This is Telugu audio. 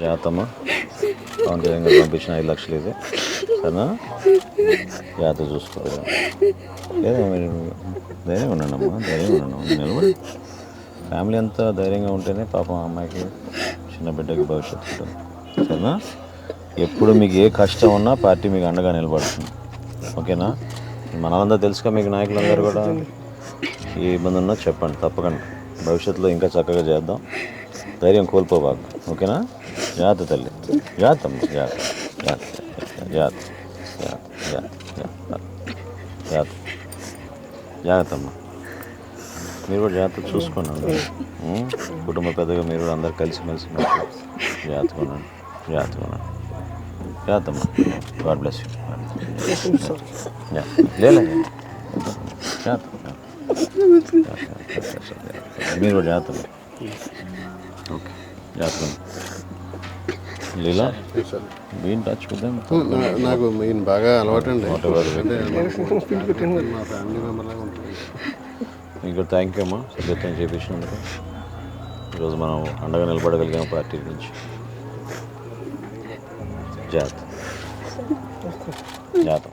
జాతమ్మ పవన్ కళ్యాణ్ గారు పంపించిన 5 లక్షలు ఇది సరేనా? జాగ్రత్త చూసుకోవాలి. లేదా మీరు ధైర్యంగా ఉన్నానమ్మా, ధైర్యంగా ఉన్నాను. నిలబడి ఫ్యామిలీ అంతా ధైర్యంగా ఉంటేనే పాపం అమ్మాయికి చిన్న బిడ్డకి భవిష్యత్తు ఉంటుంది. సరేనా? ఎప్పుడు మీకు ఏ కష్టం ఉన్నా పార్టీ మీకు అండగా నిలబడుతుంది. ఓకేనా? మనలందరూ తెలుసుగా మీకు నాయకులందరూ కూడా ఏ ఇబ్బంది ఉన్నా చెప్పండి తప్పకుండా. భవిష్యత్తులో ఇంకా చక్కగా చేద్దాం. ధైర్యం కోల్పోబాకు. ఓకేనా? జాగ్రత్త తల్లి, జాగ్రత్త అమ్మ, జాగ్రత్త జాగ్రత్త జాగ్రత్త జాగ్రత్త జాగ్రత్త అమ్మ. మీరు కూడా జాగ్రత్త చూసుకోండి అందరూ. కుటుంబ పెద్దగా మీరు కూడా అందరు కలిసిమెలిసి జాగ్రత్తగా ఉండండి. జాగ్రత్తగా ఉండండి. జాగ్రత్త అమ్మ. God bless you. లేదు జాగ్రత్త, మీరు కూడా జాగ్రత్త. ఓకే జాగ్రత్త. లీలా బీన్ టచ్ విద్దాం. నాకు ఈయన బాగా అలవాటు అండి. మా ఫ్యామిలీ మెంబర్ లాగా ఉంటుంది. మీకు థ్యాంక్ యూ అమ్మా సభ్యత్వం చేయించినందుకు. ఈరోజు మనం అండగా నిలబడగలిగాం పార్టీ నుంచి. జాగ్రత్త జాగ్రత్త.